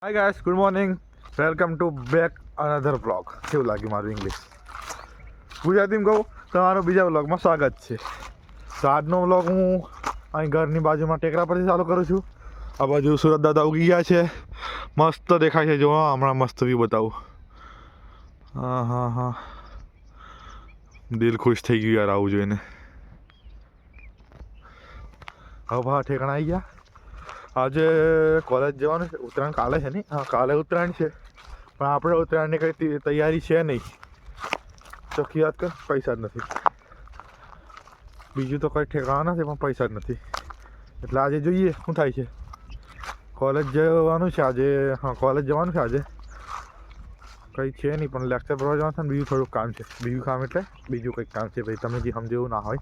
Hi guys, good morning. Welcome to back another blog. કેવું લાગ્યું મારું ઇંગ્લિશ? ગુજરાતીમાં કહું તમારો બીજા વ્લોગમાં સ્વાગત છે. તો આજનો વ્લોગ હું અહીં ઘરની બાજુમાં ટેકરા પરથી ચાલુ કરું છું. આ બાજુ સુરત દાદા ઉગી ગયા છે, મસ્ત દેખાય છે. જો હમણાં મસ્ત વ્યૂ બતાવું. હા, દિલ ખુશ થઈ ગયું યાર આવું જોઈને. હવે ભા ઠેકાણા આવી ગયા. આજે કોલેજ જવાનું છે. ઉત્તરાયણ કાલે છે નહીં? હા, કાલે ઉત્તરાયણ છે, પણ આપણે ઉત્તરાયણની કંઈ તૈયારી છે નહીં. ચોખ્ખી વાત કર, પૈસા જ નથી. બીજું તો કંઈ ઠેકાણા નથી, પણ પૈસા જ નથી. એટલે આજે જોઈએ શું થાય છે. કોલેજ જવાનું છે આજે. હા, કોલેજ જવાનું છે આજે. કંઈ છે નહીં, પણ લેક્ચર ભરવા જવાનું છે ને બીજું થોડુંક કામ છે. બીજું કામ એટલે બીજું કંઈક કામ છે ભાઈ, તમે જે સમજો એવું ના હોય.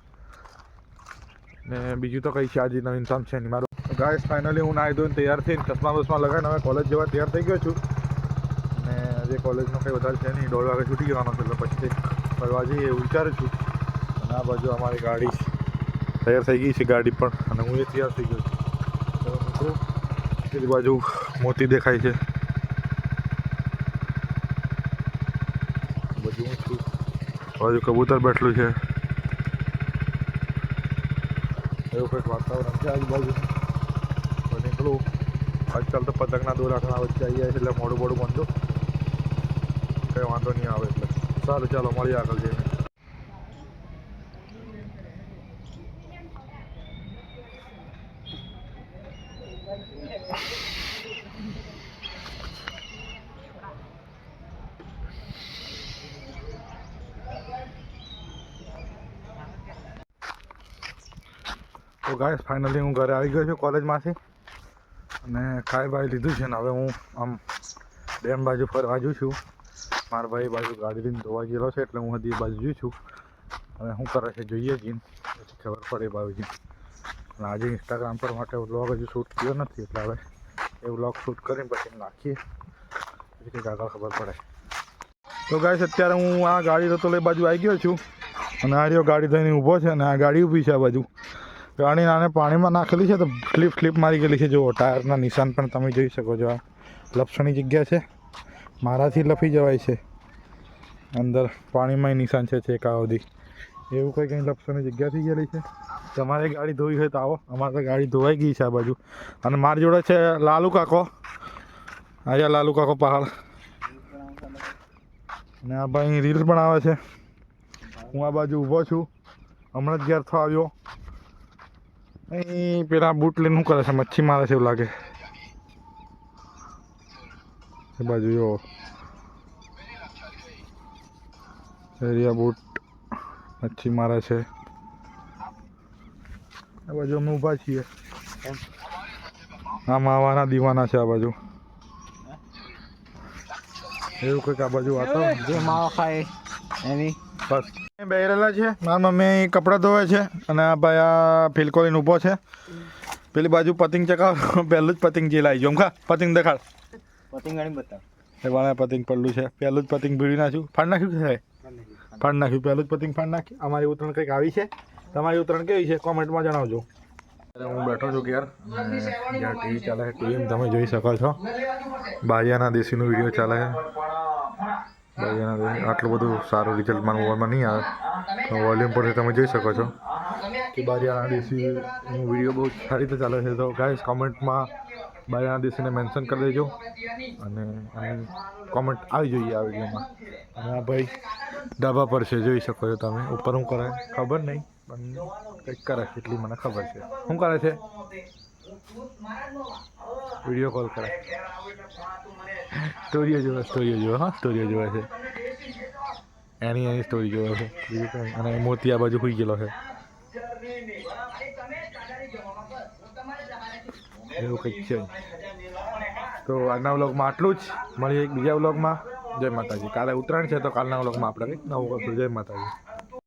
ને બીજું તો કંઈ છે આજે નવીન કામ છે નહીં મારું. ગાઈસ, ફાઇનલી હું નાહી ધોઈને તૈયાર થઈને ચશ્મા લગાવીને હવે કોલેજ જવા તૈયાર થઈ ગયો છું. અને આજે કોલેજમાં કંઈ વધારે છે નહીં, 1:30 વાગે છૂટી જવાનો છે. એટલે પછી ફરવા જઈએ એવું વિચારું છું. અને આ બાજુ અમારી ગાડી તૈયાર થઈ ગઈ છે, ગાડી પણ. અને હું એ તૈયાર થઈ ગયો છું. તો મિત્રો, પેલી બાજુ મોતી દેખાય છે, બાજુ હું છું, બાજુ કબૂતર બેઠલું છે. એવું કંઈક વાતાવરણ છે આજુબાજુ. નીકળું. આજકાલ તો પતંગના દોરાખના વચ્ચે આવી જાય છે, એટલે મોડું બંધું કંઈ વાંધો નહીં આવે. એટલે સારું, ચાલો મળીએ આગળ જઈને. તો ગાઈસ, ફાઇનલી હું ઘરે આવી ગયો છું કોલેજમાંથી. અને ખાઈ બાઈ લીધું છે ને હવે હું આમ ડેમ બાજુ ફરવા જઉં છું. મારા ભાઈ બાજુ ગાડી લઈને ધોવા ગયેલો છે, એટલે હું હજી એ બાજુ જઉં છું. હવે શું કરે છે જોઈએ જીન, પછી ખબર પડે બાજુજી. અને આજે ઇન્સ્ટાગ્રામ પર માટે વ્લોગ હજુ શૂટ કર્યો નથી, એટલે હવે એ વ્લોગ શૂટ કરીને પછી નાખીએ, પછી કંઈક આગળ ખબર પડે. તો ગાઈસ, અત્યારે હું આ ગાડી તો લઈ બાજુ આવી ગયો છું. અને આ રહ્યો ગાડી થઈને ઊભો છે, અને આ ગાડી ઊભી છે આ બાજુ. ગાડી નાને પાણીમાં નાખેલી છે તો સ્લીપ મારી ગયેલી છે. જુઓ, ટાયરના નિશાન પણ તમે જોઈ શકો છો. આ લપસણી જગ્યા છે, મારાથી લપી જવાય છે. અંદર પાણીમાં નિશાન છે ચેકા સુધી. એવું કંઈ લપસણી જગ્યા થઈ ગયેલી છે. તમારે ગાડી ધોઈ હોય તો આવો. અમારે તો ગાડી ધોવાઈ ગઈ છે આ બાજુ. અને મારી જોડે છે લાલુ કાકો. અહીંયા લાલુ કાકો પહાડ. અને આ ભાઈ રીલ્સ બનાવે છે. હું આ બાજુ ઊભો છું, હમણાં જ ઘેરથી આવ્યો. અહીં પેલા બૂટ લઈને શું કરે છે? મચ્છી મારે છે એવું લાગે. એ બાજુ જો એરિયા બૂટ મચ્છી મારે છે. આ બાજુ અમે ઊભા છીએ. આ માવાના દીવાના છે આ બાજુ. એવું કંઈક આ બાજુ વાતાવરણ જે માવા ખાય એની બસ બેરેલા છે. મારા મમ્મી કપડાં ધોવે છે. અને આ ભાઈ આ ફિલકો લઈને ઊભો છે. પેલી બાજુ પતંગ ચકાવ. પહેલું જ પતંગ જે લાવી જો ખા. પતંગ દેખાડ. પતંગ ગાડી બતાવ. એ વાળા પતંગ પડલું છે. પહેલું જ પતંગ ભીડી નાખ્યું. ફાડ નાખ્યું છે. ફાડ નાખ્યું. પહેલું જ પતંગ ફાડ નાખ્યું. અમારી ઉત્તરાયણ કંઈક આવી છે. તમારી ઉત્તરાયણ કેવી છે કોમેન્ટમાં જણાવજો. હું બેઠો છું ઘેર. જ્યાં ટીવી ચાલે છે, ટીવીમાં તમે જોઈ શકો છો બારિયાના દેશીનો વિડીયો ચાલે છે. બારિયાના દેશી આટલું બધું સારું રિઝલ્ટ મારા મોબાઈલમાં નહીં આવે, તો વોલ્યુમ પરથી તમે જોઈ શકો છો કે બારિયાના દેશીનો વિડીયો બહુ સારી રીતે ચાલે છે. તો ગાઈસ, કોમેન્ટમાં બારિયાના દેશીને મેન્શન કરી દેજો. અને કોમેન્ટ આવી જોઈએ આ વિડીયોમાં. અને આ ભાઈ ધાબા પર છે, જોઈ શકો છો તમે. ઉપર શું કરે ખબર નહીં, પણ કંઈક કરે એટલી મને ખબર છે. શું કરે છે? વિડીયો કોલ કરે. સ્ટોરીઓ જોવે હા, સ્ટોરીઓ જોવે છે. એની સ્ટોરી જોવે છે બીજું કંઈ. અને મોતી આ બાજુ સુઈ ગયેલો છે. એવું કંઈક છે. તો આજના વ્લોગમાં આટલું જ. મળીએ એક બીજા વ્લોગમાં. જય માતાજી. કાલે ઉત્તરાયણ છે, તો કાલના વ્લોગમાં આપણે કંઈક નવું કરશું. જય માતાજી.